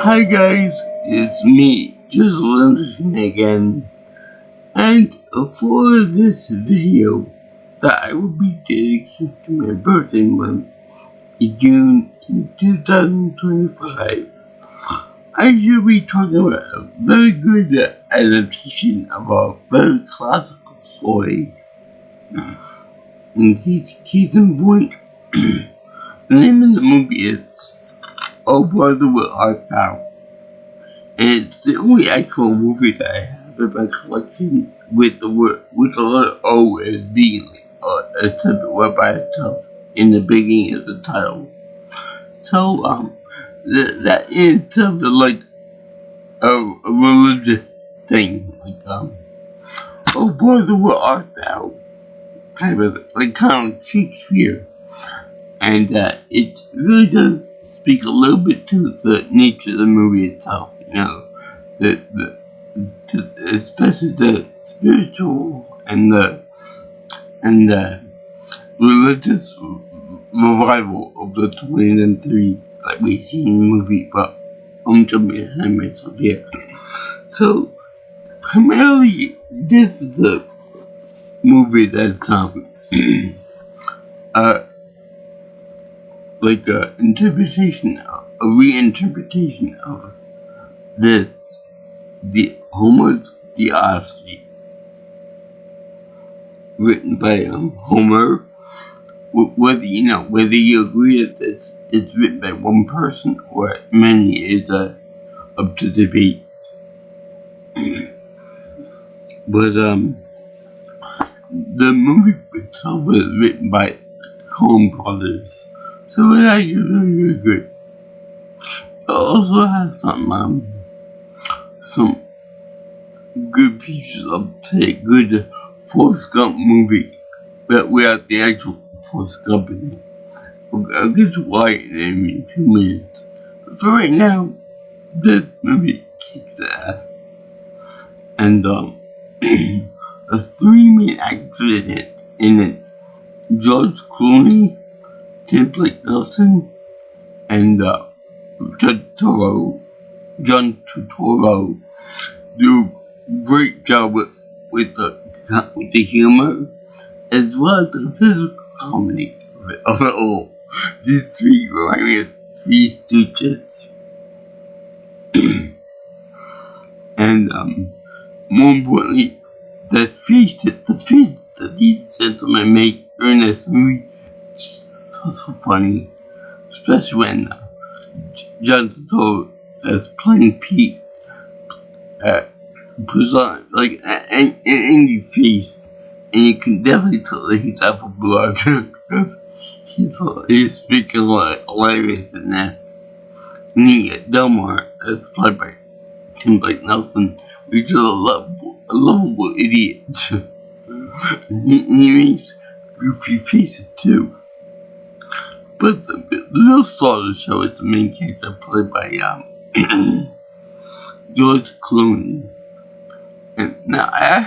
Hi guys, it's me, Jizzle Anderson again, and for this video that I will be dedicating to my birthday month, June 2025, I shall be talking about a very good adaptation of a very classical story. In case in point, the name of the movie is Oh Brother, Where Art Thou? And it's the only actual movie that I have in my collection with the letter O as being a separate word by itself in the beginning of the title. So that in itself is like a religious thing, like oh brother, where art thou? Kind of Shakespeare, and it really does speak a little bit to the nature of the movie itself. Especially the spiritual and the religious revival of the 2003 that we see in the movie, but I'm jumping ahead myself here. So primarily, this is the movie that's like a reinterpretation of the Homer's The Odyssey, written by Homer. Whether you agree that it's written by one person or many is up to debate. But the movie itself was written by Coen Brothers, so it's actually really good. It also has some good features of, say, good Forrest Gump movie, but without the actual Forrest Gump in it. I'll get to why in a few minutes. But for right now, this movie kicks ass. And the three main actors in it, George Clooney, Tim Blake Nelson, and John Turturro, do a great job with the humor, as well as the physical comedy of it all. These three remind me of Three Stooges. And more importantly, the face that these gentlemen make during this movie is so funny. Especially when John Turturro is playing Pete, puts on like an angry face, and you can definitely tell that he's out for blood. he's freaking hilarious in this. And then you get Delmar, that's played by Tim Blake Nelson, which is a lovable idiot. he makes goofy faces too. But the real star of the show is the main character played by George Clooney. And now I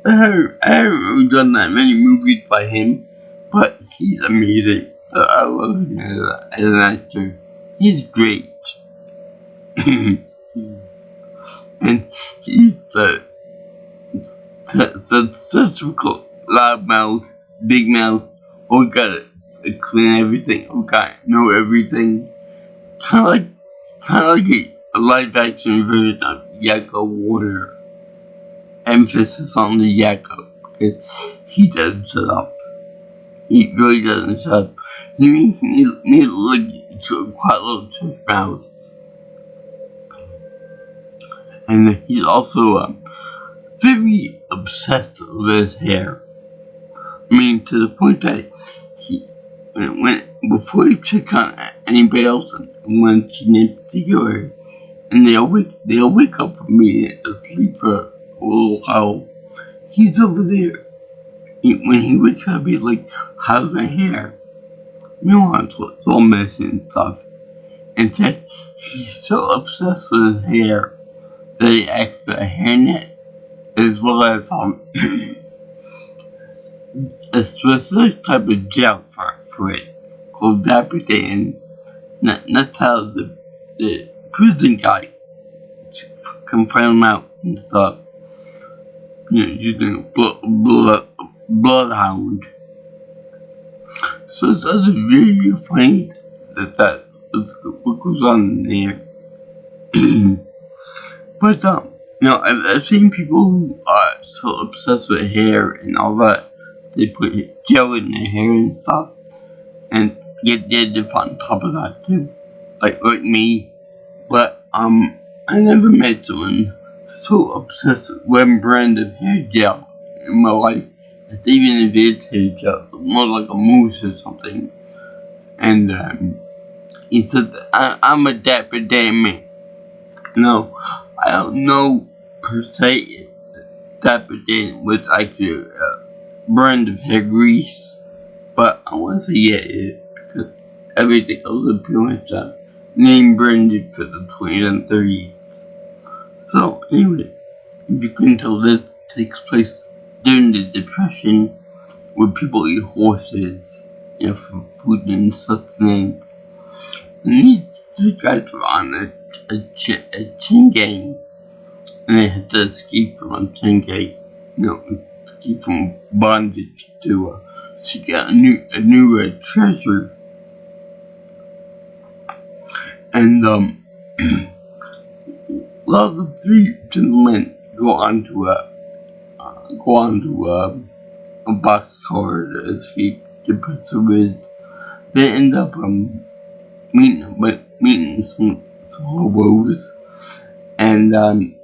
haven't really done that many movies by him, but he's amazing. I love him as an actor. He's great. And he's the typical loudmouth, big mouth, gotta clean everything, gotta know everything. Kind of like a live action version of Yakko Warner. Emphasis on the Yakko, because he doesn't shut up. He really doesn't shut up. He makes me look to a quiet little tush mouse. And he's also very obsessed with his hair. I mean, to the point that before he checks on anybody else, and when she's in particular, and they'll wake up from being asleep for a little while, he's over there. When he wakes up, he's like, "How's my hair?" Meanwhile, it's all messy and stuff. In fact, he's so obsessed with his hair that he acts for a hairnet, as well as a specific type of gel for it called Dapper Day, and that's how the prison guy can find him out and stuff. Using a bloodhound. So it's actually really funny that's what goes on there. But I've seen people who are so obsessed with hair and all that. They put gel in their hair and stuff, and get dead on top of that too, like me. But I never met someone so obsessed with one brand of hair gel in my life. It's even if it's hair gel, more like a mousse or something. And he said, I'm a Dapper Dan man. No, I don't know per se if Dapper Dan was actually a brand of hair grease, but I want to say yeah, it is, because everything else is pretty much name branded for the 20s and 30s. So anyway, you can tell this takes place during the Depression, where people eat horses, for food and sustenance. And these guys were on a chain gang, and they had to escape from a chain gang, escape from bondage to seek out a new treasure. And a lot of the three gentlemen go on to a boxcar to escape the pursuers. They end up meeting some hobos, and Evan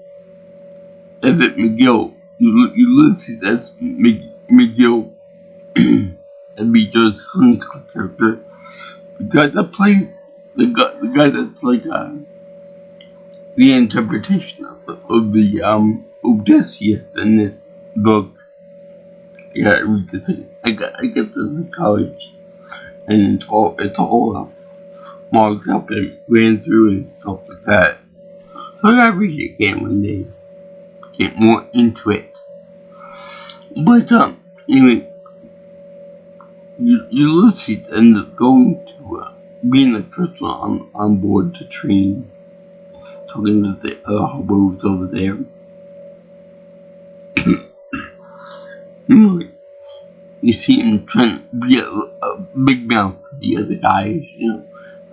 McGill, Ulysses S. McGill, and be Joe's character. The guy that plays the guy that's like the interpretation of the Odysseus in this book. Yeah, I read the thing. I got this in college, and it's all marked up and ran through and stuff like that. So I gotta read it again one day, get more into it. But anyway, Ulysses ended up going to being the first one on board the train, talking to the other hobos over there. You see him trying to be a big mouth to the other guys,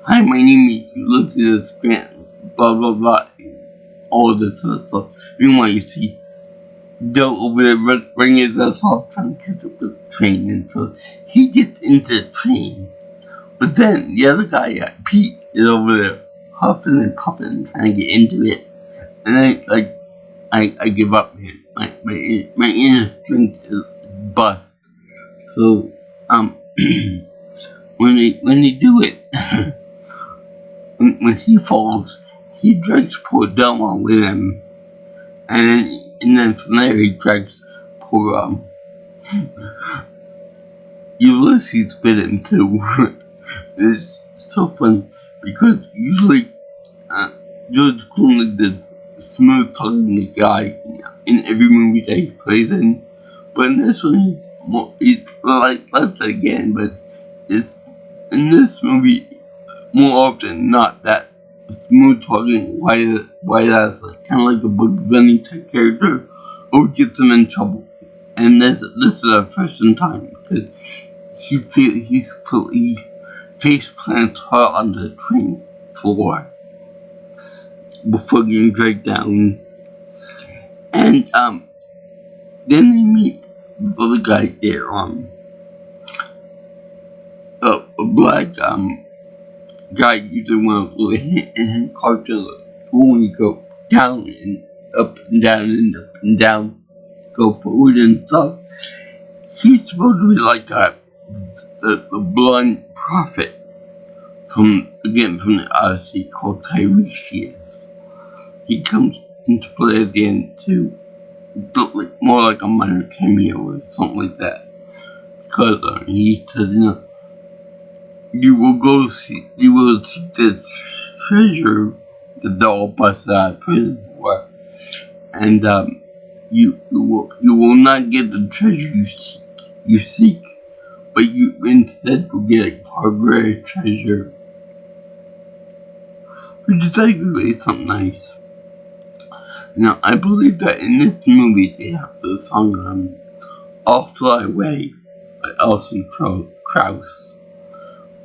Hi, my name is Ulysses Grant, blah blah blah, all this other stuff. Meanwhile, you see Joe over there running his ass off trying to catch up with the train, and so he gets into the train. But then the other guy, Pete, is over there huffing and puffing, trying to get into it. And I give up, man. My inner strength is bust. So when they do it, when he falls, he drags poor Delma with him, and then from there he drags poor Ulysses with him too. It's so funny because usually George Clooney does smooth talking guy in every movie that he plays in, but in this one he's like that again, but it's in this movie more often not that smooth talking white ass, like kind of like a Bugs Bunny type character, or gets him in trouble. And this is our first time because he's completely face plants hard on the train floor before getting dragged down. And then they meet the other guy there, a black guy using one of the hand cartridges when you go down and up and down and up and down, go forward and stuff. He's supposed to be like the blind prophet from the Odyssey called Tiresias. He comes into play at the end too, more like a minor cameo or something like that. Because he says, you will seek the treasure that they're all busted out of prison for, and you will not get the treasure you seek, but you instead will get a far greater treasure. which is actually something nice. Now, I believe that in this movie they have the song I'll Fly Away by Alison Krauss.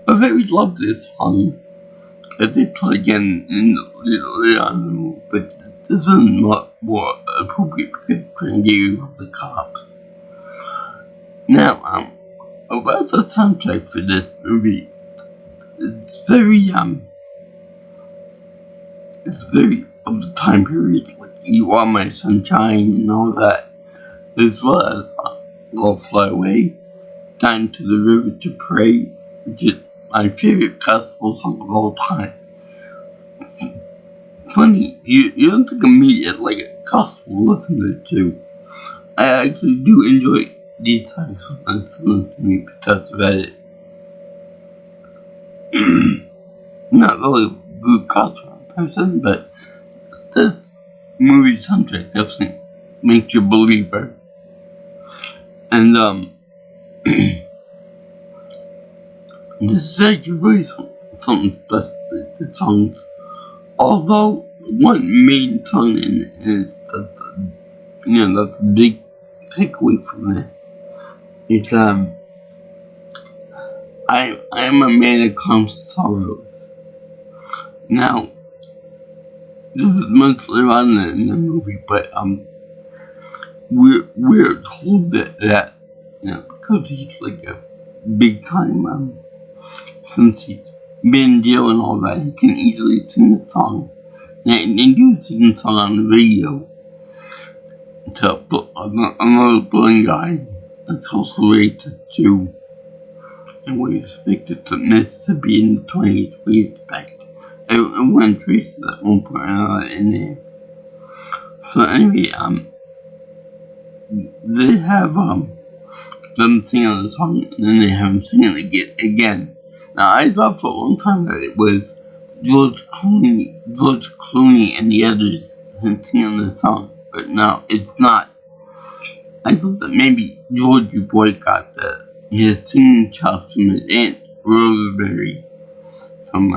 I very love this song that they play again later on in the movie, but this is not more appropriate because it couldn't get you with the cops. Now, about the soundtrack for this movie, it's very of the time period, like You Are My Sunshine and all that, as well as I'll Fly Away, Down to the River to Pray, which is my favorite gospel song of all time. Funny, you don't think of me as like a gospel listener too. I actually do enjoy these songs when listening to me because of it. Not really a good gospel person, but this movie soundtrack definitely makes you a believer. And this is actually really something special. The songs, although one main song in it is that's a big takeaway from this. It's I am a man of constant sorrows. Now, this is mostly around in the movie, but we're told that because he's like a big time since he's been in jail and all that, he can easily sing the song. And they do sing the song on the radio to another blind guy that's also racist too. And we expected to Mississippi in the 20s, we expect everyone racist at one point or another in there. So anyway, they have them singing the song, and then they have them singing it again. Now, I thought for a long time that it was George Clooney and the others singing the song, but no, it's not. I thought that maybe Georgie Boy got his singing chops from his aunt Rosemary from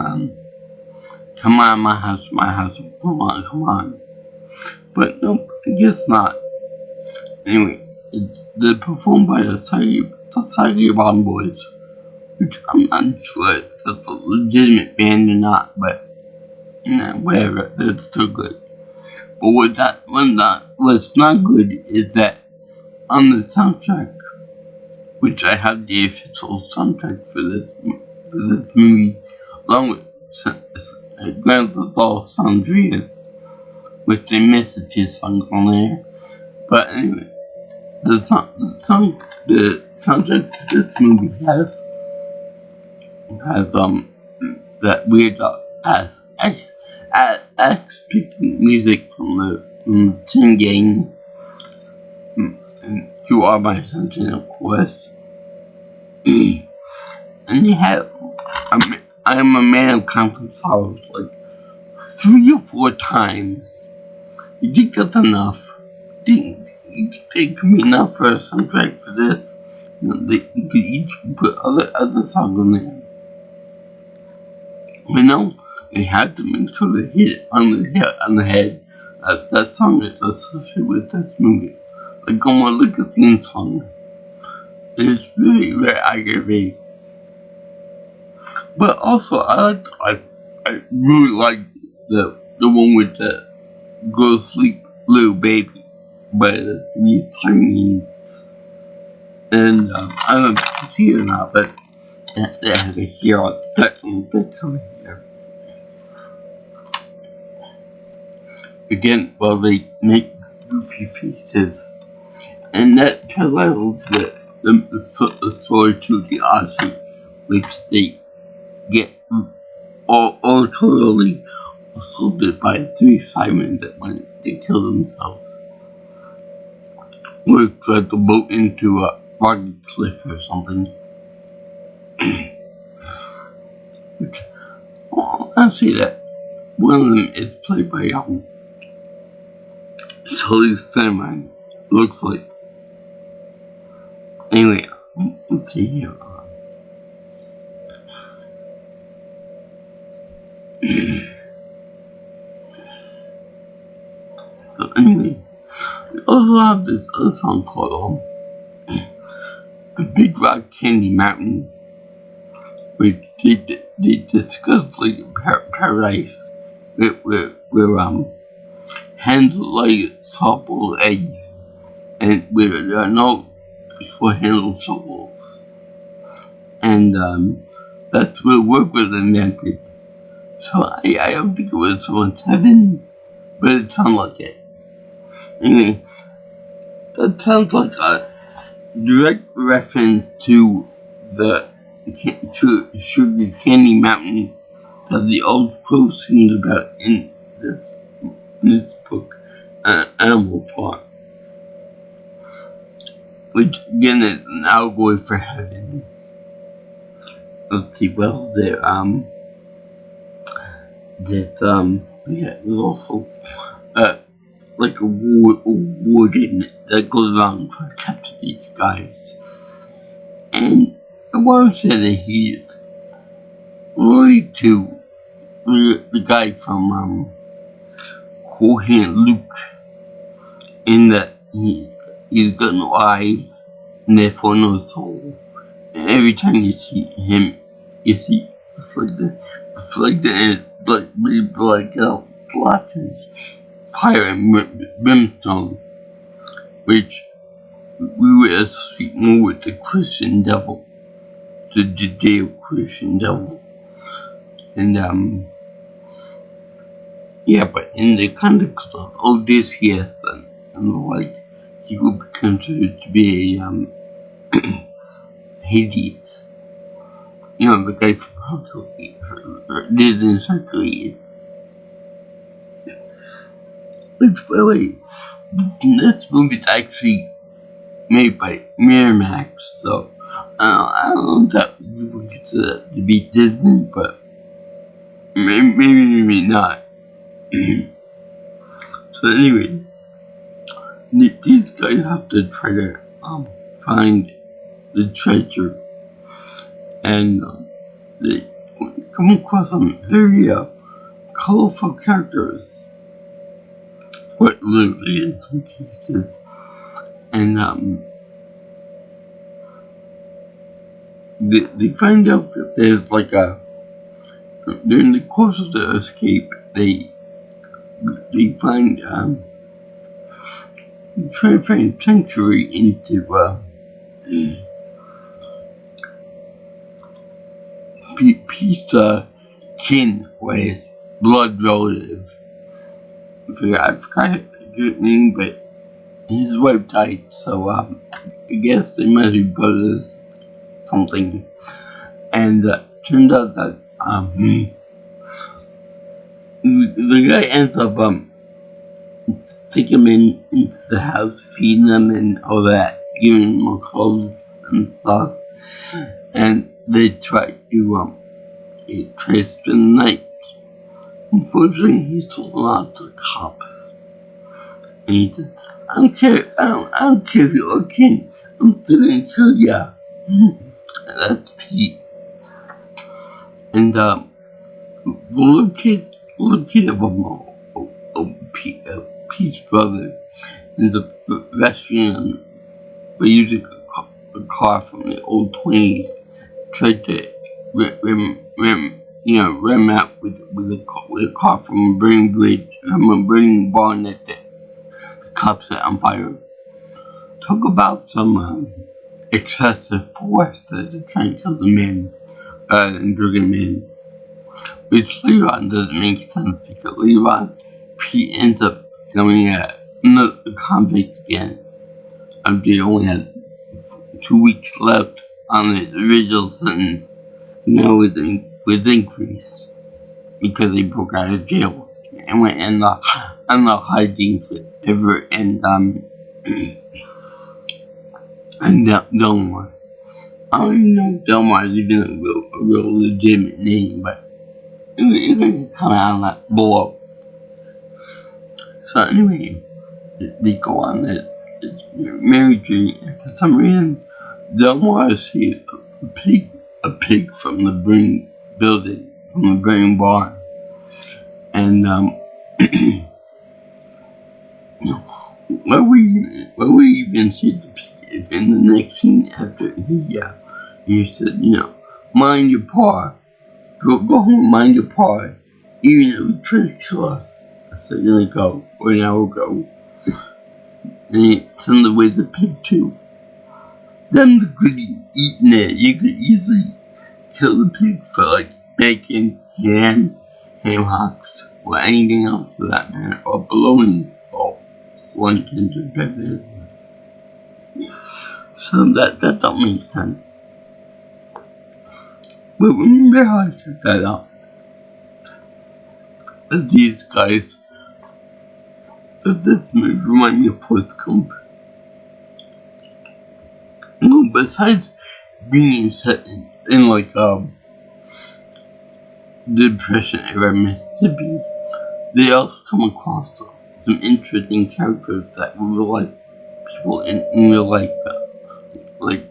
Come On My House, Come On. But nope, I guess not. Anyway, they're performed by the Saigon Bomb Boys, which I'm not sure if that's a legitimate band or not, but whatever, that's still good. But what's not good is that on the soundtrack, which I have the official soundtrack for this movie, along with Grand Theft Auto San Andreas, which they missed a few songs on there. But anyway, the soundtrack for this movie has that weird ass picking music from the Tin Gang, and You Are My Sunshine, of course. And you have I Am a Man of Constant Sorrows like 3 or 4 times. You think that's enough? You think it could be enough for a soundtrack for this? They could each put other songs on there. They had to make sure they hit it on the head. That song is associated with this movie. Like on my Lick a theme song. And it's really very aggravating. But also, I really like the one with the Go Sleep Little Baby by the Chinese. And I don't know if you can see it or not, but that has a hair on the here. Again, while they make goofy faces, and that parallels the story to the Aussie, which they get totally assaulted by 3 firemen that when they kill themselves. Or drive the boat into a rocky cliff or something. Which, I see that one of them is played by Sully Thurman, looks like. Anyway, let's see here. So anyway, we also have this other song called The Big Rock Candy Mountain, which they discuss like paradise where hens lay softball eggs and where there are no for handle softballs. And that's where work was invented. So I don't think it was someone's heaven, but it sounds like it. Anyway, that sounds like a direct reference to the Sugar Candy Mountain that the old crow sings about in this book, Animal Farm, which again is an allegory for heaven. Let's see what else there. There's also like a warden that goes around trying to capture these guys. And I want to say that he's related to the guy from Cool Hand Luke, in that he's got no eyes and therefore no soul. And every time you see him, you see reflected in his blood glasses, fire and brimstone, which we would associate more with the Christian devil, the Judeo-Christian devil. And yeah, but in the context of Odysseus and the like, he would be considered to be a Hades. You know, the guy from Hercules, Disney's Hercules. Which, by the way, this movie's actually made by Miramax, so I don't know that you would consider that to be Disney, but maybe not. So anyway, these guys have to try to find the treasure, and they come across some very colorful characters, quite literally in some cases, and they find out that there's like during the course of the escape, they find try to find sanctuary into Pete's kin, or his blood relative. I forgot his name, but his wife died, so I guess they must be brothers, something. And turned out that the guy ends up taking them into the house, feeding them and all that, giving them more clothes and stuff. And they try to spend the night. Unfortunately, he sold them out to the cops. And he said, I don't care if you're a king, I'm still gonna kill ya. And that's Pete. And the little kid of Pete's brother ends up rescuing by using a car from the old 20s, tried to ram out with a car from a burning bridge, from a burning barn that the cops set on fire. Talk about some excessive force to try and kill the men and bring them in. Which later on doesn't make sense, because later on Pete ends up becoming a convict again, after he only had 2 weeks left on his original sentence. Now it was increased because he broke out of jail and went in the hijinks with Everett and Delmar. I don't even know if Delmar is even a real legitimate name, but it can come out of that blow. So anyway, they go on this marriage journey, and for some reason, Delmar sees a pig from the burning building, from the burning barn, and When we even see the if in the next scene after he said, mind your paw, go home, mind your paw, even if you try to kill us. I said, go, or now we'll go. And he sent away the pig too. Then could eating it, you could easily kill the pig for like bacon, ham hocks, or anything else for that matter, or bologna, or one can do better. So that don't make sense. But remember how I took that out? That these guys, that this movie remind me of Forrest Gump. Besides being set in like the Depression era Mississippi, they also come across some interesting characters that were real life people in real life, like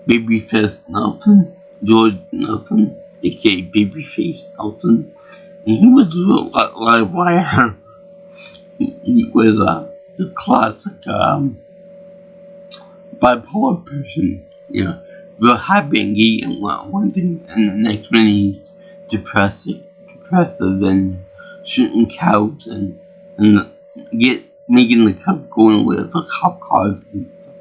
Babyface Nelson, George Nelson, aka Babyface Nelson, and he was a live wire. He was the classic bipolar person, real happy and one thing, and the next minute he's depressive and shooting cows and making the cops going away with the cop cars and stuff.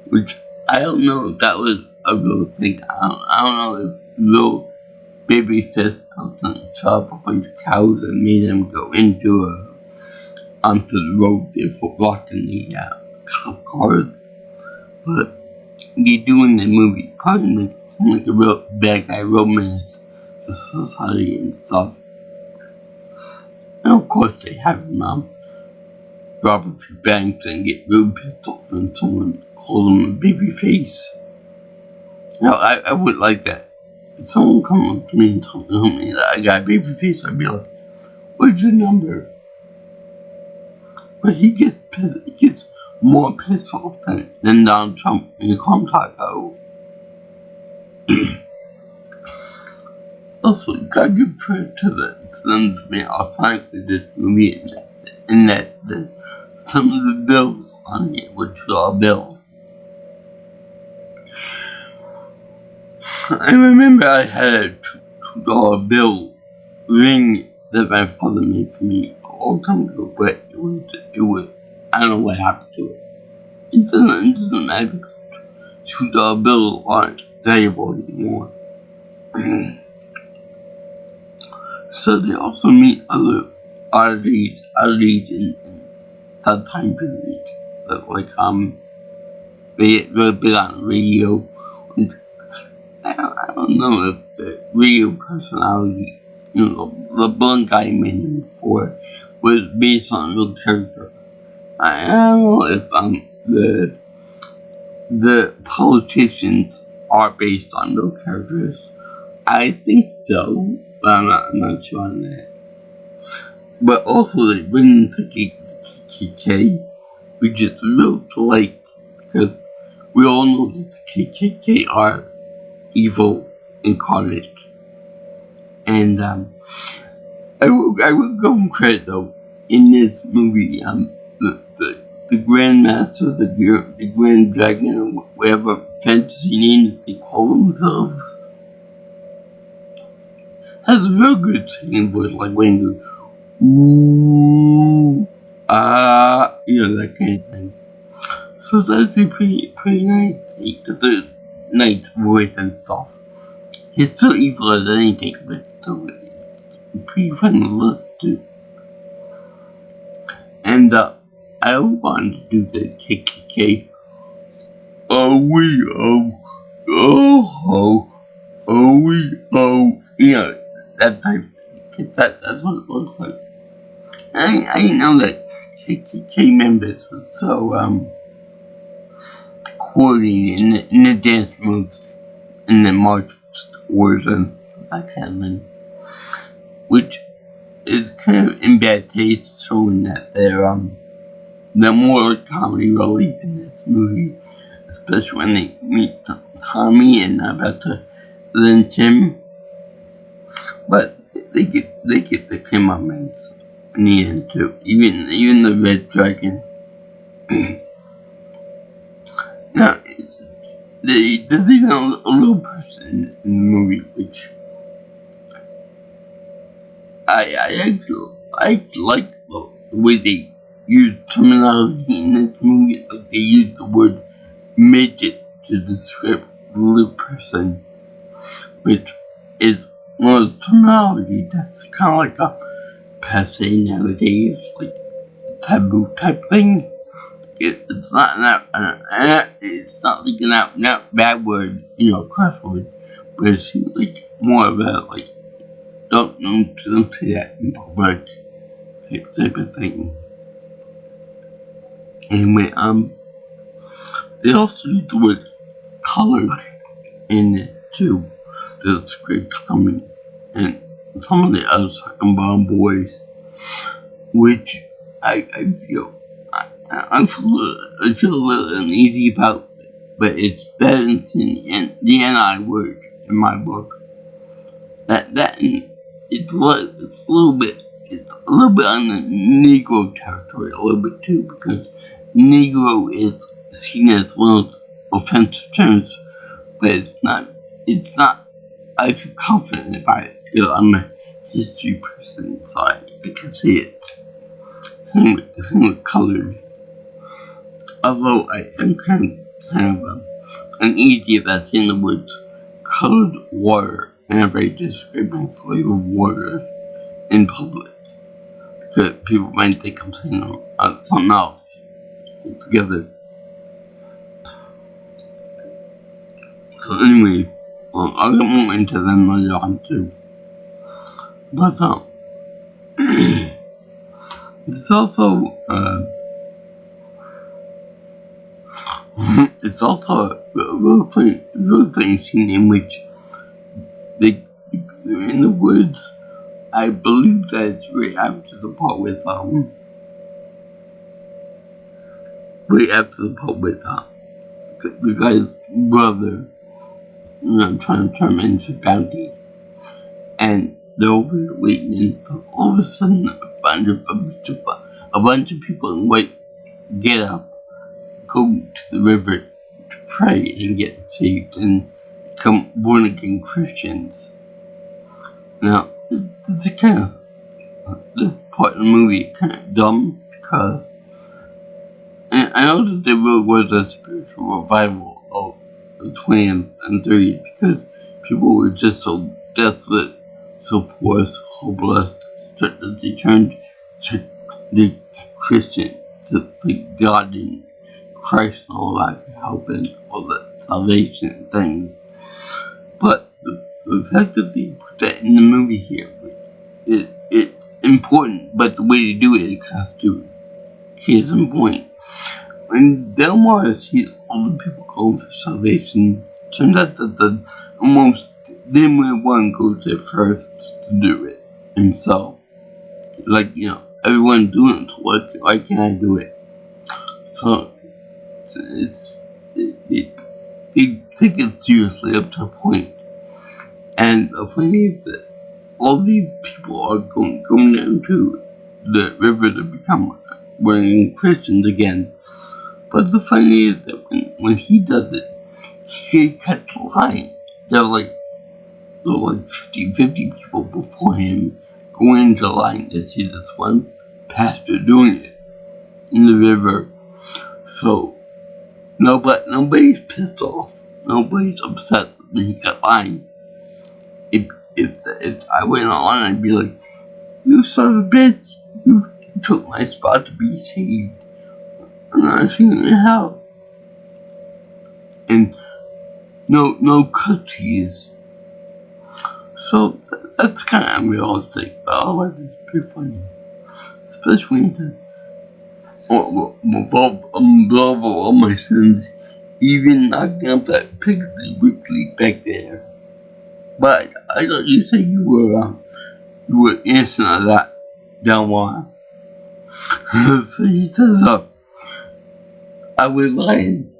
Which I don't know if that was a real thing. I don't know if real Babyface Nelson shot up a bunch of cows and made them go onto the road for blocking the cop cars. But they do in the movie probably make it seem like a real bad guy romance to society and stuff. And of course they have him rob a few banks and get real pissed off when someone calls him a baby face. I would like that. If someone come up to me and told me that I got a baby face, I'd be like, what's your number? But he gets more pissed off than Donald Trump when you call him Taco. Also, you gotta give credit to them for being authentically this movie in that some of the bills on it were $2 bills. I remember I had a $2 bill ring that my father made for me a long time ago, but it was I don't know what happened to it. It doesn't matter because $2 bills aren't valuable anymore. So they also meet other oddities in that time period. Like they get really big on radio. And I don't know if the radio personality, the blonde guy made him before, was based on a real character. I don't know if the politicians are based on real characters. I think so, but I'm not sure on that. But also they bring in the KKK, which is real polite because we all know that the KKK are evil incarnate. And I will give them credit though. In this movie, the Grandmaster, the Grand Dragon, or whatever fantasy name they call themselves, has a real good singing voice, like when you go, ooh, that kind of thing. So it's actually pretty nice. The nice voice and stuff. He's still evil as anything, but still pretty fun to listen to. And I wanted to do the KKK. That type of thing. That's what it looks like. I didn't know that KKK members were so coordinated in the dance moves and the march orders and that kind of thing. Which is kind of in bad taste, showing that they're more comedy relief in this movie, especially when they meet Tommy and about to lynch him. But they get the comeuppance in the end too. Even the red dragon. Now, there's even a little person in the movie which I actually like the way they use terminology in this movie. Like they use the word midget to describe the little person, which is one of the terminology that's kind of like a passe nowadays, like taboo type thing. It's not it's not like an out and out bad word, curse word, but it seems like more of a like don't say that in public type of thing. Anyway, they also use the word colored in it too to describe Tommy and some of the other second bomb boys, which I feel I feel a little uneasy about, but it's better than the NI word in my book. That it's a little bit on the Negro territory a little bit too, because Negro is seen as one of those offensive terms, but it's not. I feel confident about it. I'm a history person, so I can see it. Same with colored. Although I am kind of uneasy about saying the words colored water whenever I describe my flavor of water in public, because people might think I'm saying something else altogether. So anyway, I'll get more into them later on too. But it's also it's also a really funny scene in which they're in the woods. I believe that it's right after the part with the guy's brother, trying to turn him into bounty, and they're over here waiting, and all of a sudden a bunch of people in white get up, go to the river to pray and get saved and become born again Christians. Now, this part of the movie kind of dumb, because I know that there really was a spiritual revival of the 20th and 30th, because people were just so desolate, so poor, so hopeless, that they turned to the Christian, to God and Christ and all that for help and all that salvation and things. But the fact that they put that in the movie here, it's important, but the way to do it is kind of stupid. Case in point, when Delmar sees all the people going for salvation, turns out that the most dimly one goes there first to do it himself. Like, everyone doing it, so why can't I do it? So, they take it seriously up to a point. And the funny is that all these people are going down to the river to become Christians again. But the funny is that when he does it, he cuts the line. There were like 50 people before him going into the line to see this one pastor doing it in the river. So nobody's pissed off. Nobody's upset that he got line. If I went on, I'd be like, "You son of a bitch! You took my spot to be saved. I'm not seeing your hell." And no cookies. So that's kind of unrealistic, but otherwise it's pretty funny. Especially when he says, above all my sins, even knocking out that Piggly Wiggly back there. But I thought you said you were innocent of that, Delmar. So he says, I was lying.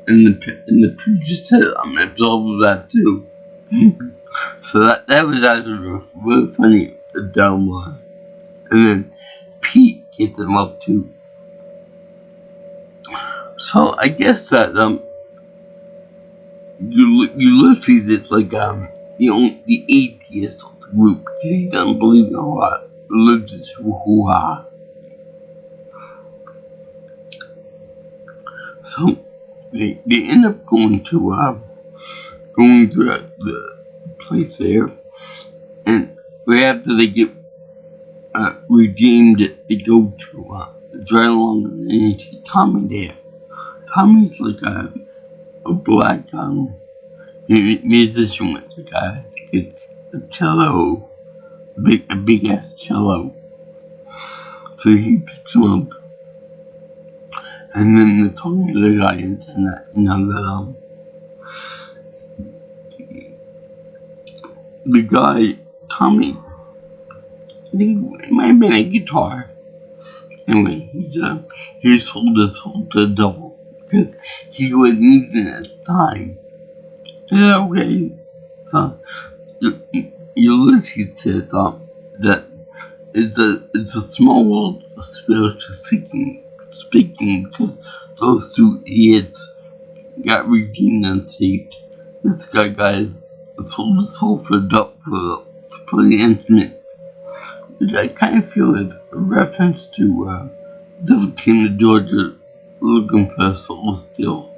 And the preacher said, I'm absolved of that too. So that was actually really funny, Delmar. And then hit them up too. So I guess that Ulysses is like the atheist of the group. He doesn't believe in a lot. Religious hoo-ha. So they end up going to the place there, and right after they get redeemed, they go to drive along and they see Tommy there. Tommy's like a black musician with like a cello, a big ass cello. So he picks him up, and then they're talking to the guy and saying that the guy Tommy, I think it might have been a guitar. Anyway, he sold his soul to the devil because he wasn't using it at the time. Yeah, okay. So Ulysses said that it's a small world of spiritual speaking because those two idiots got redeemed and saved. This guy sold his soul for the infinite. Which I kind of feel is a reference to Devil Came to Georgia looking for a soul still.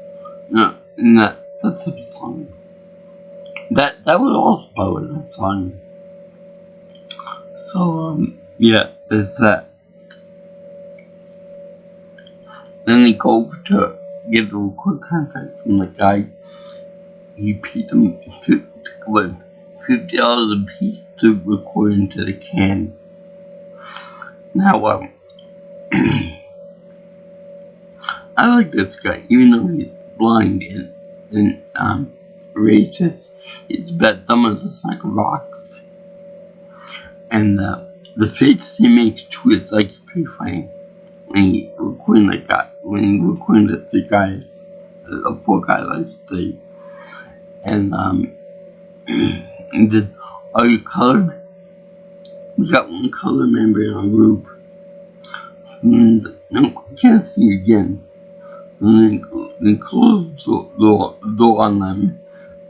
And that's a song. That was also part of that song. So, yeah, there's that. Then they go over to get a record contract from the guy. He paid him $50 a piece to record into the can. Now, I like this guy, even though he's blind and racist. He's about dumb as a sack of rocks. And the face he makes too is like pretty funny. When he recording like that, when he recording the three guys, the four guys I should say. And and then, are you colored? We got one color member in our group. And no, can't see you again. And then close the door on them.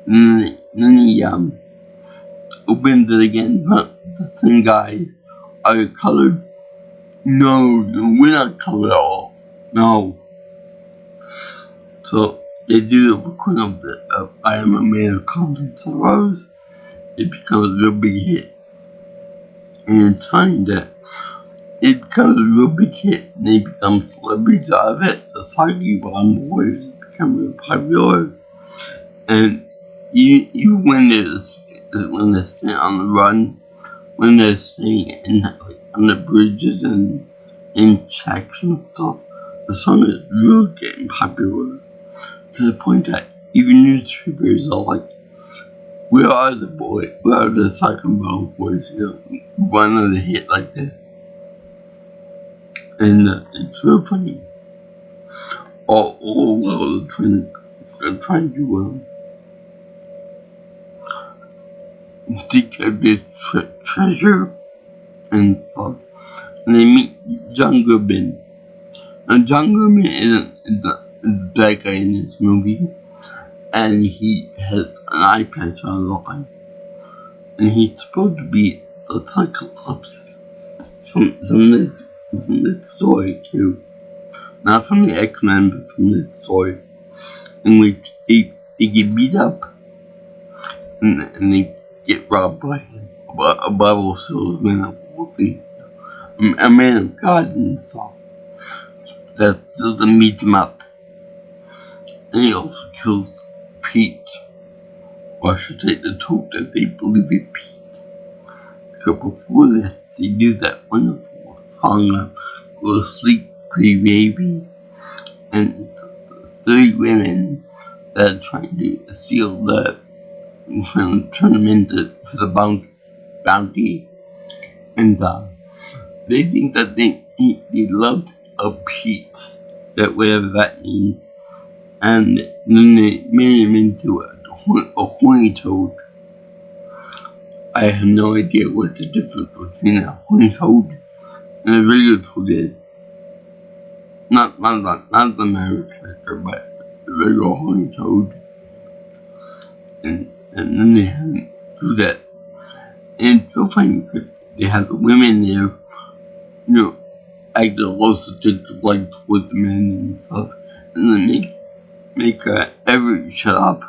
And then he opens it again. But the same guys, are you colored? No, we're not colored at all. No. So they do the recording of I Am a Man of Constant Sorrows. It becomes a real big hit. And it's funny that it becomes a real big hit and they become celebrities out of it. The Soggy Bottom Boys become real popular. And even when they're staying on the run, when they're staying in on the bridges and in tracks and stuff, the song is really getting popular to the point that even newspapers are like, where are the boys? Where are the Soggy Bottom Boys? One of the hit like this. And it's real funny. All while they're trying to dig a bit treasure and stuff. And they meet John Goodman. And John Goodman is the bad guy in this movie. And he has an eye patch on his eye. And he's supposed to be the Cyclops from this story too. Not from the X-Men, but from this story. In which they get beat up and they get robbed by a Bible salesman, a man of God and stuff. That doesn't beat them up. And he also kills Pete. Or I should say the toad that they believe is Pete. So before this, they do that wonderful song, Go to Sleep, Pretty Baby, and three women that are trying to steal turn them into the bounty. And they think that they loved a Pete, that whatever that means. And then they made him into a horny toad. I have no idea what the difference between a horny toad and a regular toad is. not the marriage character, but the regular Horny Toad. And then they have him do that. And it's so funny because they have the women there, act a little subjective, like towards the men and stuff. And then make Everett shut up.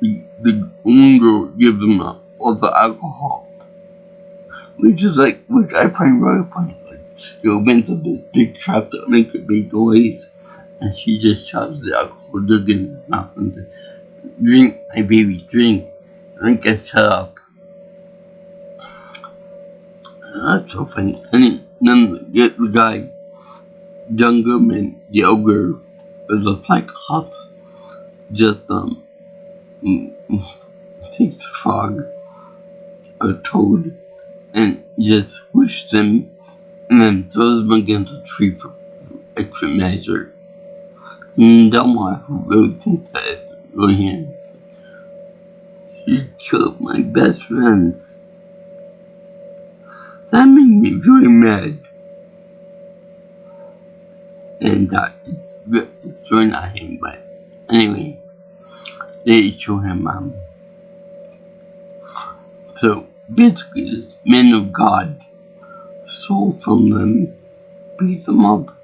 The one girl gives them all the alcohol, which I find really funny. Like, she opens up this big trap that makes a big noise, and she just shoves the alcohol jug in his mouth and says, "Drink, my baby, drink and shut up." And that's so funny. And then get the guy, younger man, the ogre, is a cyclops, just takes a frog, a toad, and just squishes them, and then throws them against a tree for extra measure. And Delmar, who really thinks that it's really him, he killed my best friend. That made me very mad. And it's really not him, but anyway, they show him, so basically this man of God stole from them, beat them up,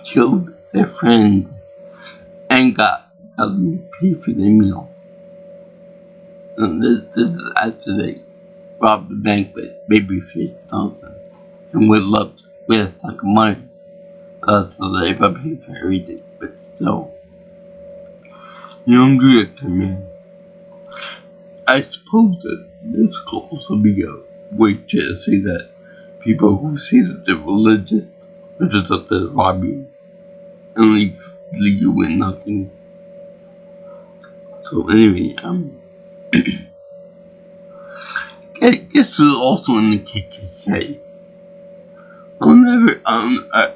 killed their friend, and got them to pay for their meal. And this is after they robbed the bank with Babyface Thompson and with a sack of money. So they probably pay for everything, but still, you don't do it to me. I suppose that this could also be a way to say that people who say that they're religious are just up there to rob you and leave you with nothing. So anyway, guess who's also in the KKK? I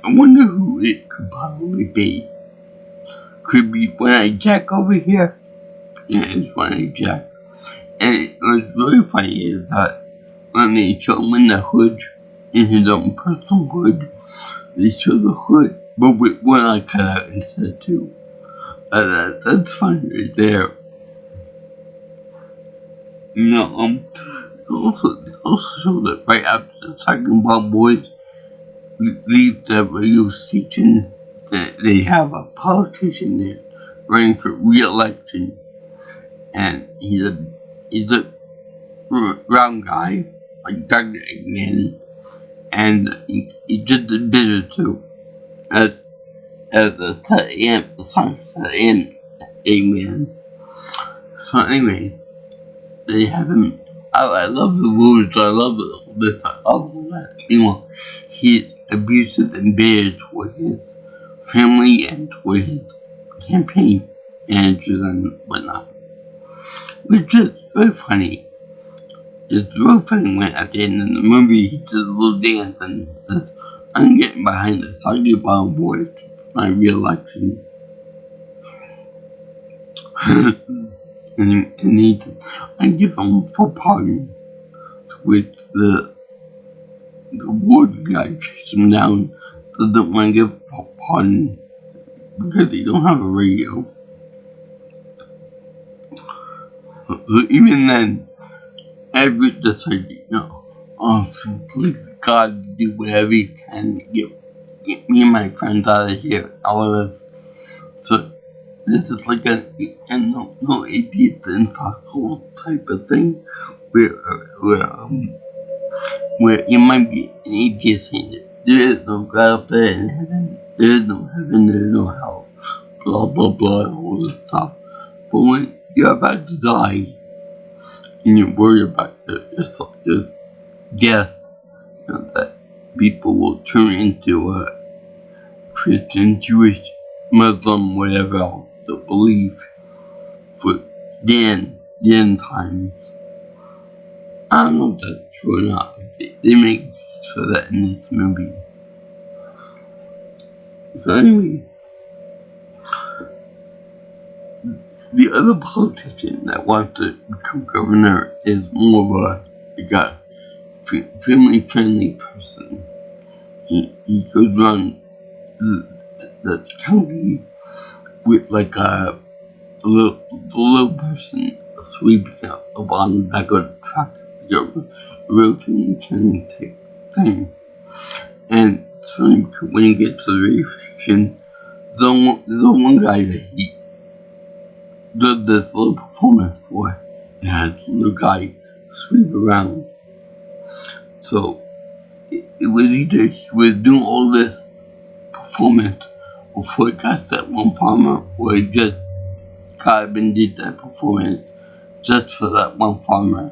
wonder who it could probably be. Could be One-Eyed Jack over here. Yeah, it's One-Eyed Jack. And it was really funny is that when they show him in the hood, in his own personal hood, they show the hood, but with one eye cut out instead too. That's funny right there. Also show that right after the second Bob Boys leave the radio station, that they have a politician there running for re-election, and he's a round guy, like Dr. Eggman, and he just did bitter too. As the 10 a.m. the song 10 a.m. Eggman. So anyway, they have him. I love the words. I love this. I love that. He's abusive and bitter toward his family and toward his campaign managers and whatnot, which is very funny. It's real funny when at the end of the movie he does a little dance and says, "I'm getting behind this. I'll give Bob Boys my re-election." I give him full pardon, to which the warden guy chased him down. Doesn't want to give pardon because they don't have a radio. So even then, Everett decided, please God, do whatever he can to get me and my friends out of here. I'll live. So this is like a no idiot in foxhole type of thing, where you might be an atheist saying that there is no God up there in heaven, there is no heaven, there is no hell, blah blah blah, all this stuff. But when you're about to die and you worry about your death, that people will turn into Christian, Jewish, Muslim, whatever else they believe for the end times. I don't know if that's true or not, but they make sure that in this movie. So anyway, the other politician that wants to become governor is more of a family-friendly person. He goes around the county with like the little person sweeping up on the back of the truck, the rotating type thing. And it's funny because when you get to the radio station, the one guy that he did this little performance for had the guy sweep around. So it was either he was doing all this performance before he got that one farmer, or he just got up and did that performance just for that one farmer.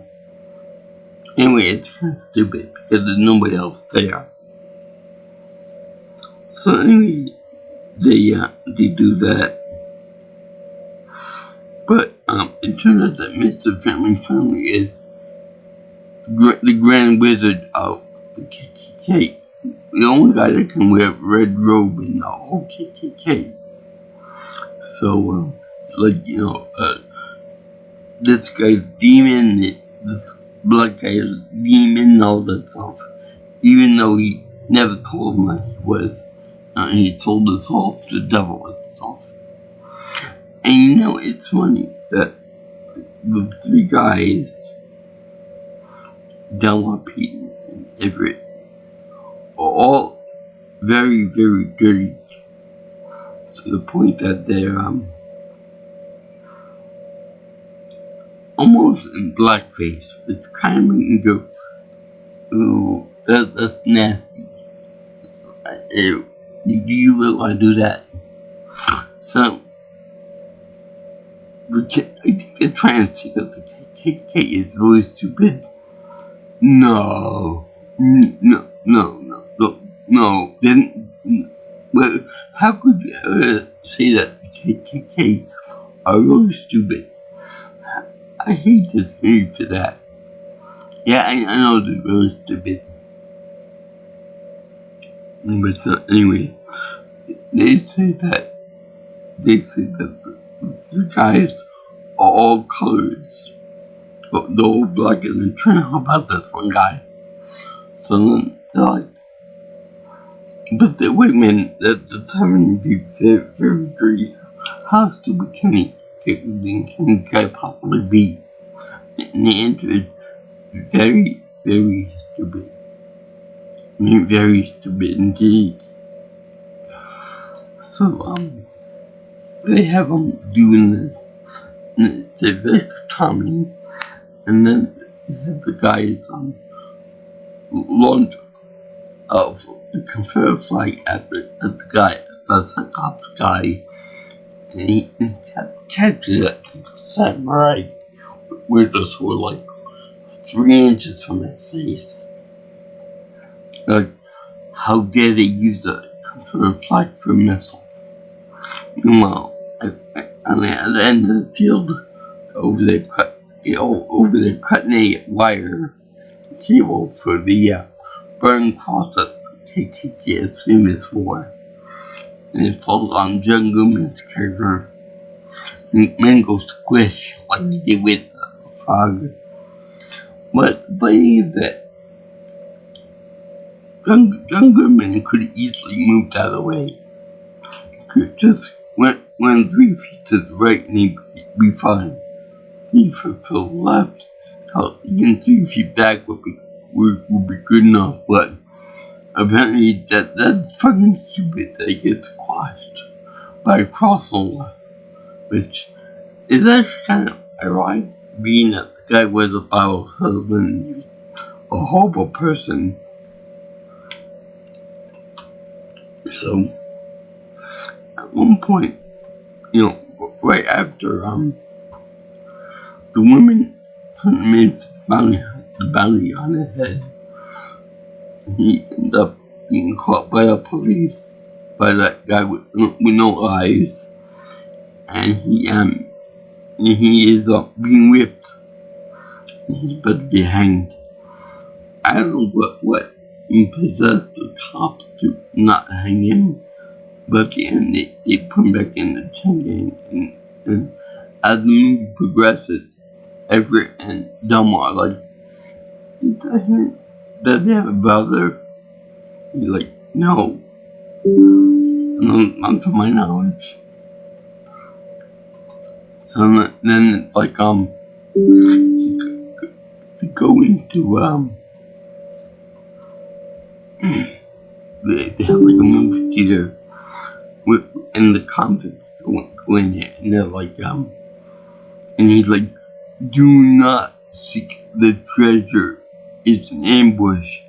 Anyway, it's kind of stupid because there's nobody else there. So anyway, they do that. But it turns out that Mr. Family is the Grand Wizard of the KKK. The only guy that can wear a red robe in the whole KKK. So, this guy's demon, this black guy is a demon and all that stuff. Even though he never told him that he was. He told us all the devil itself. And it's funny that the three guys, Delma, Pete, and Everett, are all very, very dirty. To the point that they're almost in blackface, which kind of makes me go, ooh, that's nasty. Do you really want to do that? So, I think they're trying to say that the KKK is really stupid. No. Well, how could you ever say that the KKK are really stupid? I hate this movie for that. Yeah, I know they're really stupid. But anyway, they say that the guys are all colors. But they're all black, and they're trying to help out this one guy. So then they're like, but the white man at the time be very, very, how stupid can the guy possibly be? And the answer is very, very stupid. I mean, very stupid indeed. So, they have them doing this. They very charming. And then they have the guys launch of the Confederate flag at the guy, the Cyclops guy. And he catches it samurai with the sword like 3 inches from his face. Like, how dare they use the Confederate flag for a missile? Meanwhile, at the end of the field, over there cutting a wire cable for the burn cross that KKK is famous for. And it falls on John Goodman's character. And man goes squish like he did with the frog. But the funny is that John Goodman could easily moved out of the way. He could just went 3 feet to the right and he'd be fine. 3 feet to the left, even 3 feet back would be good enough, but apparently that's fucking stupid that he gets squashed by a crossroad, which is actually kind of ironic, being that the guy was a Bible salesman, a horrible person. So, at one point, right after the woman put him in the bounty on his head, he ended up being caught by the police, by that guy with no eyes, and he is being whipped, and he's about to be hanged. I don't know what possessed the cops to not hang him, but at the end they put him back in the chain gang, and as the movie progresses, Everett and Delmar are like, does he have a brother? He's like, no. not to my knowledge. So then it's like, to go into, they have like a movie theater and the convicts go in there, and they're like, and he's like, do not seek the treasure. It's an ambush.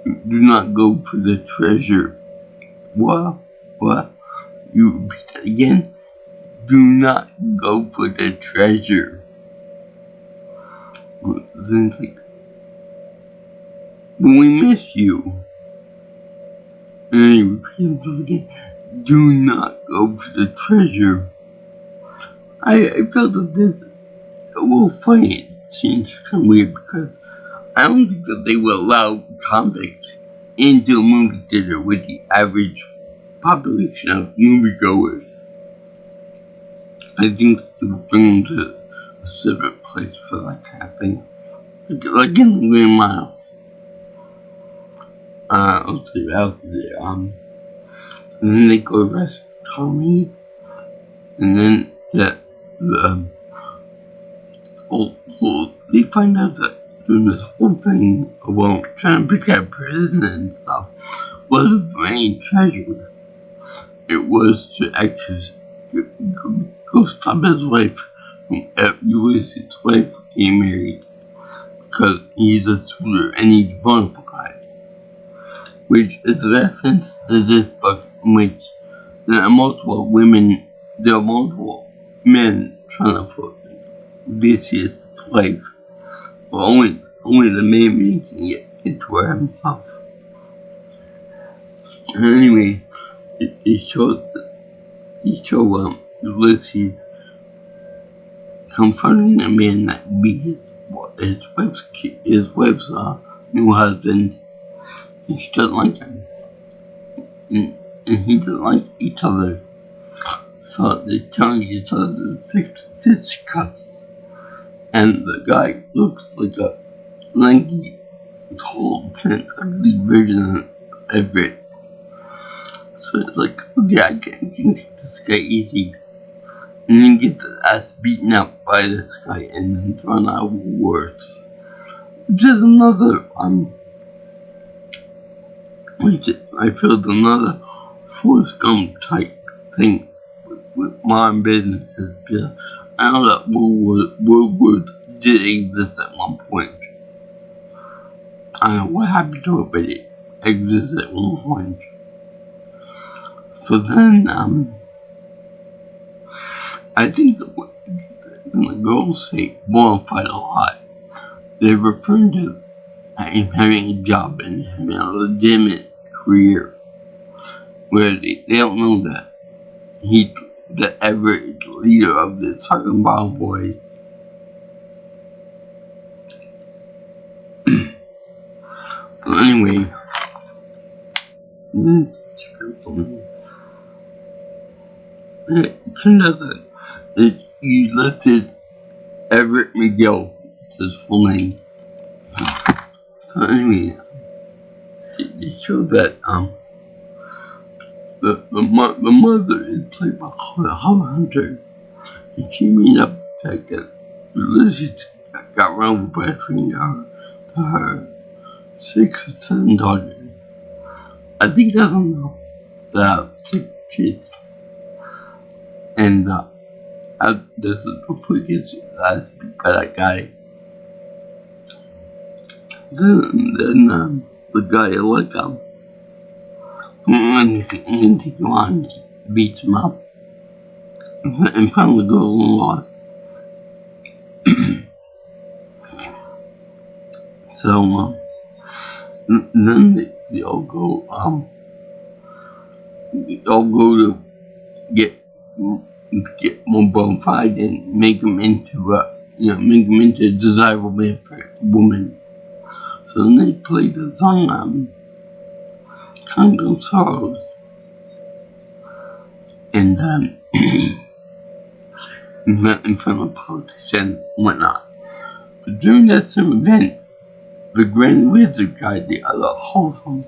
Do not go for the treasure. What? You repeat that again? Do not go for the treasure. Then it's like, we miss you. And then he repeats it again. Do not go for the treasure. I felt that this a little funny. It seems kind of weird because I don't think that they will allow convicts into a movie theater with the average population of moviegoers. I think they would bring them to a separate place for that kind of thing. Like in the Green Mile. Let's see, out there, and then they go arrest Tommy, and then they find out that doing this whole thing about trying to pick up prison and stuff wasn't for any treasure. It was to actually go stop his wife from Ulysses' wife getting married, because he's a suitor and he's bona fide. Which is a reference to this book in which there are multiple men trying to put Odysseus' wife, but only the main man can get to her himself. And anyway, it showed Ulysses confronting a man that beat his wife's new husband. And she doesn't like him, and he doesn't like each other, so they're telling each other to fix fisticuffs, and the guy looks like a lanky, tall, ugly version of Everett. So it's like, okay, I can take this guy easy, and then get his ass beaten up by this guy and then thrown out of Woolworths, which is another I feel another Forrest Gump type thing with modern businesses. Because I know that Woolworths did exist at one point. I don't know what happened to it, but it existed at one point. So then, I think that when the girls say bona fide a lot, they're referring to him having a job and having a legitimate career, where they don't know that Everett is the leader of the Southern Wild Boys. So anyway, it turned out that he listed Everett McGill, it's his full name. So anyway, it showed that the mother is played by Holly Hunter, and she made up the fact that Ulysses got run over by a train to her 6 or 7 daughters. I think that's enough to have 6 kids. And this is before he gets beat by that guy. Then the guy like and take him on, beats him up, and finally goes and lost. So then they all go to get more bona fide and make him into a desirable man for a woman. So then they play the song Kind of Sorrows, and in front of politicians and whatnot. But during that same event, the Grand Wizard guy, the other wholesome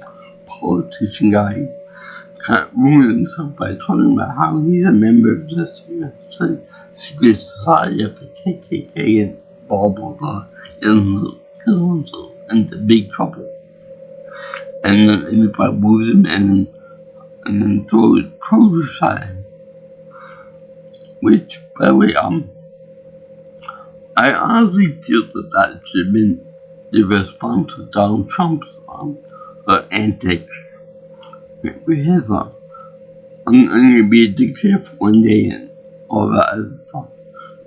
politician guy, kind of ruin himself by talking about how he's a member of this secret society of the KKK and blah blah blah, and he's also into big trouble. And then everybody moves him and then throws produce at him. Which, by the way, I honestly feel that should have been the response to Donald Trump's antics. With his I'm gonna be a dictator for one day and all that other stuff.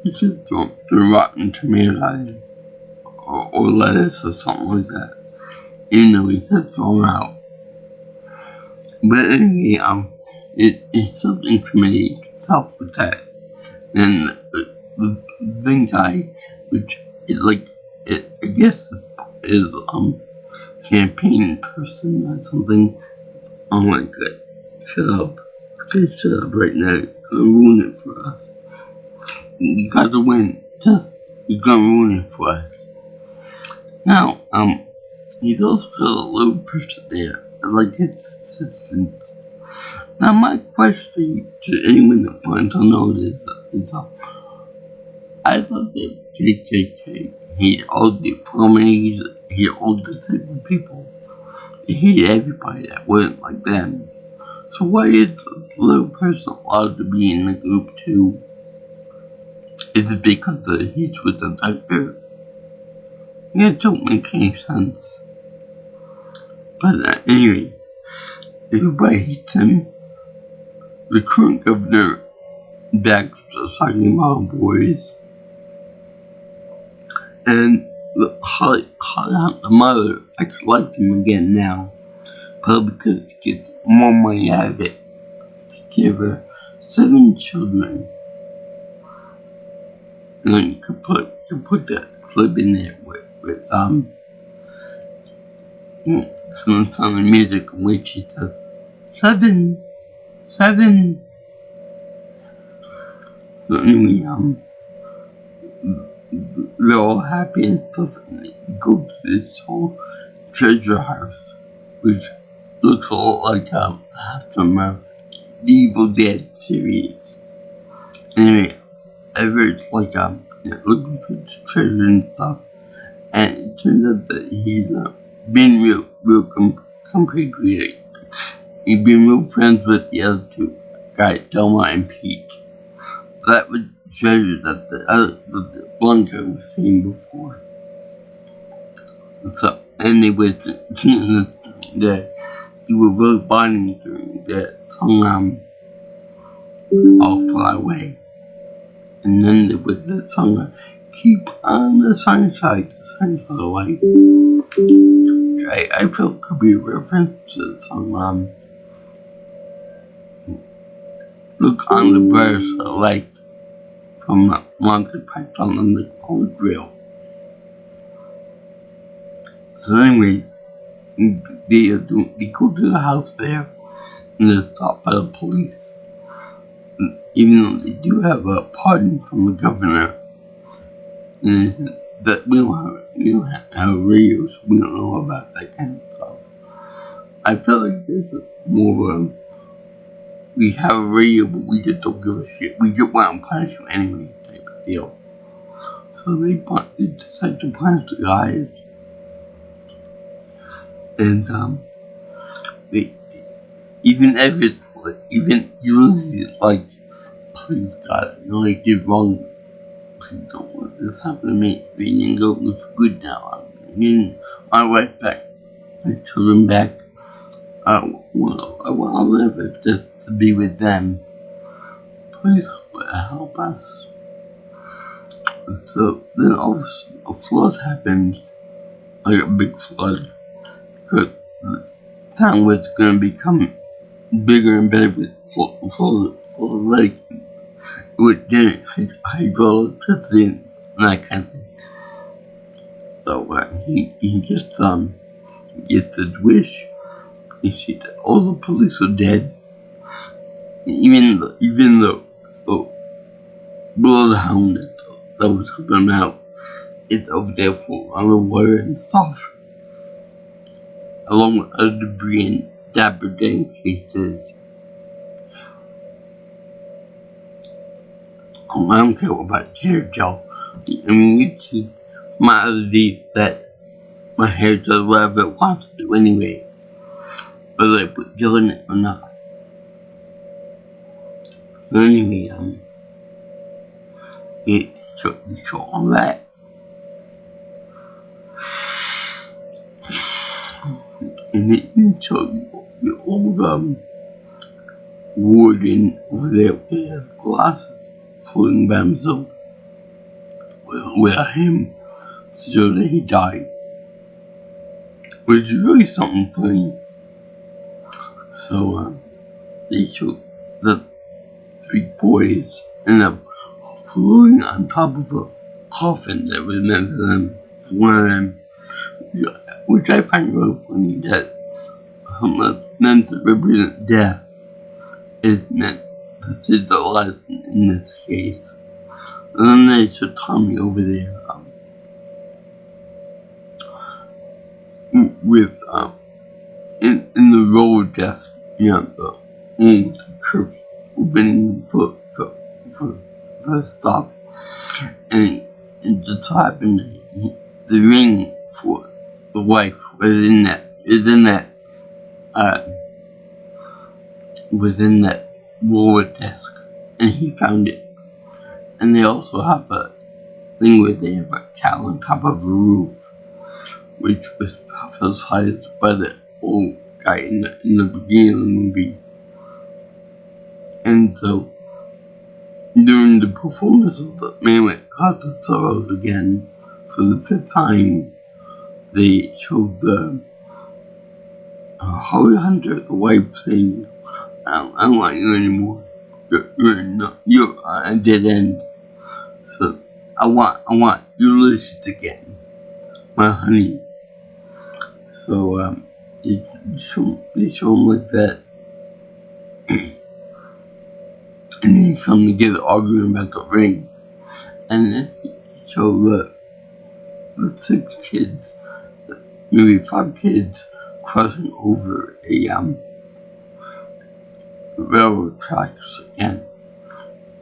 You just throw rotten tomatoes at him. Or lettuce or something like that. Even though he said throw out. But anyway, it's something committee itself with that. And the guy, which is I guess is campaign person or something. Oh my god, shut up. Just shut up right now. You're gonna ruin it for us. You gotta win. You're gonna ruin it for us. Now, he's also got a little person there, like his assistant. Now, my question to anyone that wants to know this is, I thought the KKK hate all the families, hate all the different people. They hate everybody that wasn't like them. So why is the little person allowed to be in the group too? Is it because he's with the doctor? That don't make any sense. But anyway, everybody hates him. The current governor backs the Talking About Boys. And Holly, the mother, actually likes him again now. Probably because he gets more money out of it. To give her 7 children. And then you could put that clip in there with it's gonna sound the music in which he says 7. So anyway, they're all happy and stuff, and they go to this whole treasure house, which looks a lot like from the Evil Dead series. Anyway, Everett's looking for the treasure and stuff, and it turns out that he's been real completely. He's been real friends with the other 2 guys, Delma and Pete. So that was the treasure that the one guy was saying before. So, and they were that he was really bonding during that song, I'll Fly Away. And then there was the song, Keep on the Sunshine Away. I felt could be a reference to the song, Look on the Birds of Life from Monty Python and the Holy Grail. So anyway, they go to the house there and they're stopped by the police. Even though they do have a pardon from the governor, and that we don't have radios, we don't know about that kind of stuff. I feel like this is more of a, we have a radio but we just don't give a shit. We just want to punish you anyway type of deal. So they decide to punish the guys. And they even if it's even Ulysses please God, I know I did wrong. Please don't let this happen to me. Being go looks good now. I'm getting my wife back, my children back. Well, I want to live if just to be with them. Please help us. So then a flood happens, like a big flood, because the town was going to become bigger and better with full lake with hydroelectricity and that kind of thing. So he just gets his wish. You see that all the police are dead. Even the bloodhound that was helping him out is over there for underwater and stuff. Along with other debris and Dapper Dan cases I don't care about hair gel. I mean, you see my other days that my hair does whatever it wants to do anyway, whether I put gel in it or not. But anyway, so all that. And then so the old warden over there with his glasses floating by himself with him so that he died. Which is really something funny. So they showed the three boys end up floating on top of a coffin that was meant for them. One of them, which I find really funny, that something that's meant to represent death is meant to sizzle life in this case. And then they showed Tommy over there with in the roller desk, you know, the one with the curved opening for stop, and it just happened the ring for the wife within that roller desk, and he found it. And they also have a thing where they have a cow on top of a roof, which was prophesied by the old guy in the beginning of the movie. And so, during the performance of the Man with Clouds of Sorrows again, for the 5th time, they showed the Holly Hunter, the wife, saying, I don't want you anymore. You're a dead end. So I want your delicious again, my honey. So they show him like that, and then show them together arguing about the ring, and then show the 6 kids, maybe 5 kids, crossing over a railroad tracks again,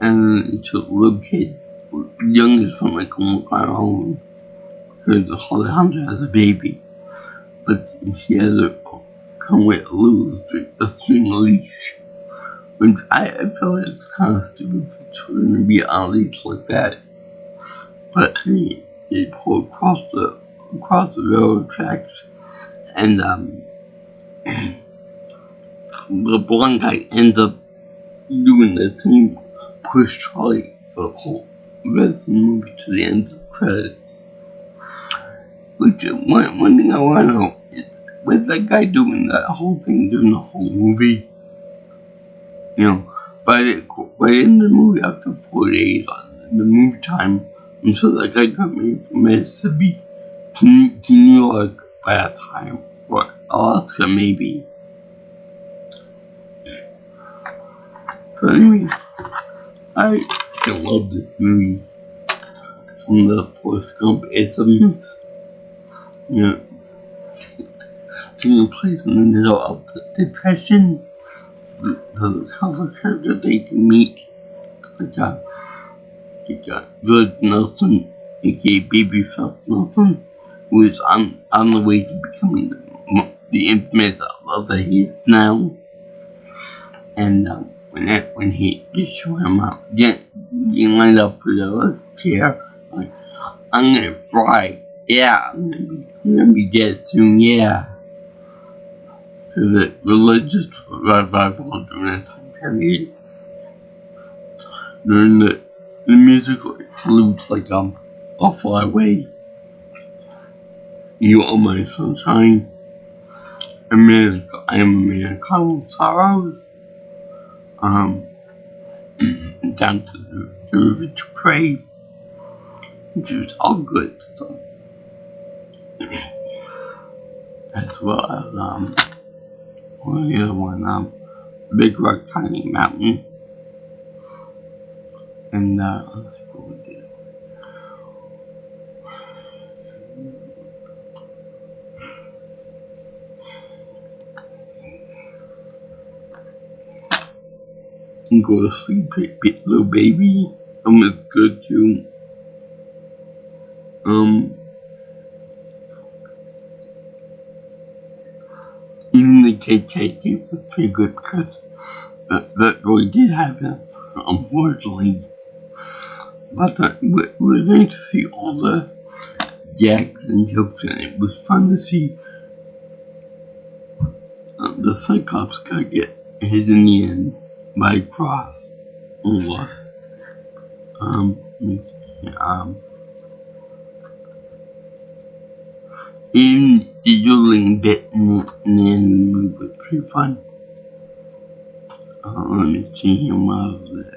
and then show the little kid, the youngest one, like almost on her own, because Holly Hunter has a baby, but she has to come with a string leash, which I feel like it's kind of stupid for children to be on a leash like that. But they pull across the railroad tracks, and the blonde guy ends up doing the same push trolley for the whole rest of the movie to the end of the credits. Which one thing I want to know is, what's that guy doing that whole thing during the whole movie? You know, by the end of the movie, after 4 days on the movie time, I'm sure that guy got me from Mississippi to New York by that time, or Alaska maybe. So anyway, I still love this movie from the Forrest Gump isms. You know, taking place in the middle of the Depression, the cover character they can meet, like George Nelson, aka Babyface Nelson, who is on the way to becoming the infamous outlaw that he is now. And when he just show him out, getting lined up for the chair, like, I'm gonna fry, yeah, I'm gonna be dead soon, yeah. So the religious revival during that time period, during the musical includes like I'll Fly Away, You Are My Sunshine, I Am a Man of Sorrows, down to the River to Pray, which is all good stuff. As well as the other one, Big Rock Tiny Mountain, and let's see what we did. And Go to Sleep, Little Baby, It's good too. Even the KKK was pretty good because that really did happen, unfortunately. But it was nice to see all the gags and jokes, and it was fun to see the Cyclops guy get hit in the end by Cross and lost. Even the yodeling bit in the end of the movie was pretty fun. Let me see here what was it.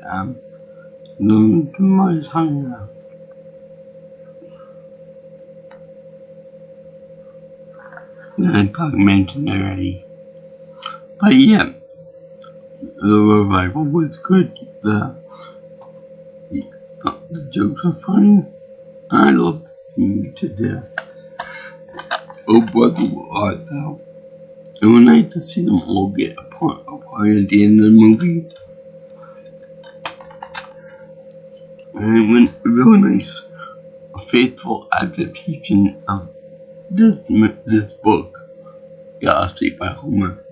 Going to my tongue now. I probably mentioned it already. But yeah, the revival was good. The jokes are funny. I love the movie to death. Oh brother, art thou. It was nice to see them all get a part at the end of the movie. And it went really nice, faithful adaptation of this book, Galaxy by Homer.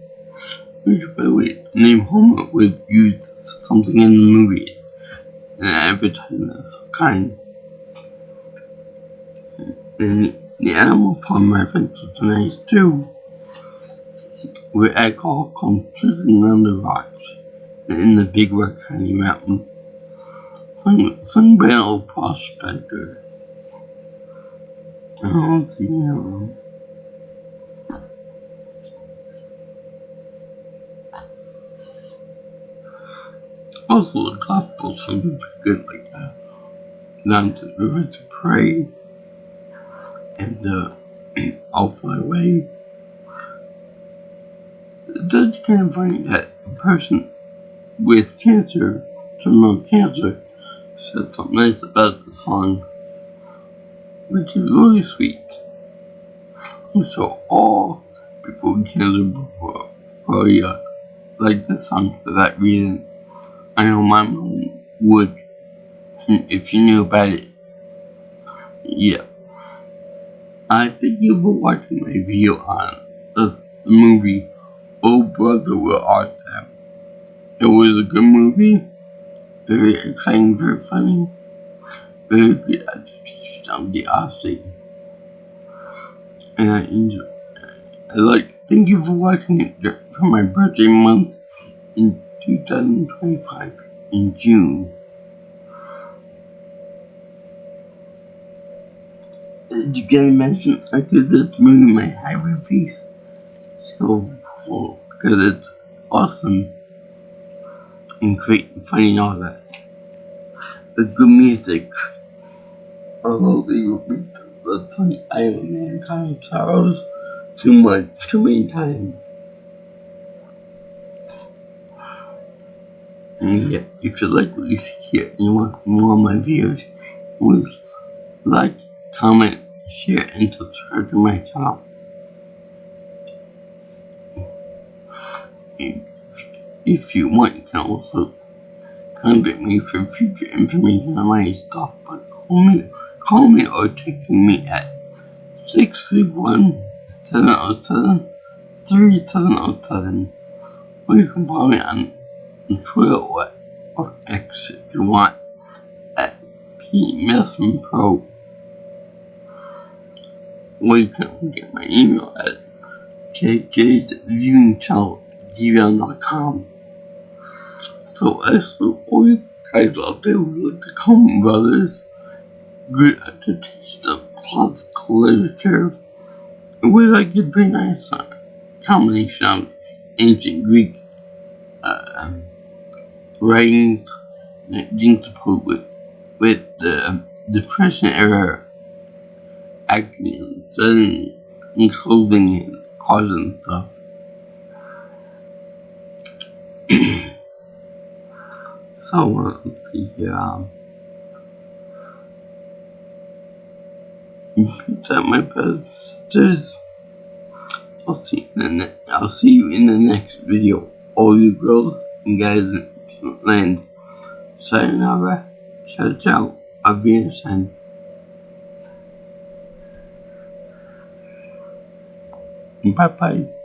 Which, by the way, the name Homer was used something in the movie, an advertisement of some kind. And the Animal Farm reference was nice too, where alcohol comes trickling around the rocks and in the Big Rock Candy Mountain. Sung by an old prospector. Oh, damn. Also, the gospel songs are good, like Down to the River to Pray and I'll Fly Away. It's kind of funny that a person with cancer, terminal cancer, said something nice about the song, which is really sweet. So all people with cancer probably like the song for that reason. I know my mom would if she knew about it. Yeah. I thank you for watching my video on the movie Oh Brother, Where Art Thou? It was a good movie, very exciting, very funny, very good adaptation of the Odyssey. And I enjoy it. Thank you for watching it for my birthday month in 2025 in June. Did you get a mention? I give this movie my high reviews. So full because it's awesome and great and funny and all that. The good music. Although they repeat the funny Iron Man kind of sorrows too many times. And yeah, if you like what you see here and you want more of my videos, please like, comment, share, and subscribe to my channel. If you want, you can also contact me for future information on my stuff, but call me or text me at 631-707-3707. Or you can follow me on Twitter or X if you want at PMessenPro. Or you can get my email at jjsviewingchannel@gmail.com. So as for all you guys out there who like the Coen Brothers, good adaptation of classical literature, it was like a very nice combination of ancient Greek writings juxtaposed with the Depression era acting and setting and clothing and cars and stuff. So let's see here. Peace out, my brothers and sisters. I'll see you in the next video. All you girls and guys in land. Sayonara. Ciao ciao, a Wiedersehen. Bye bye.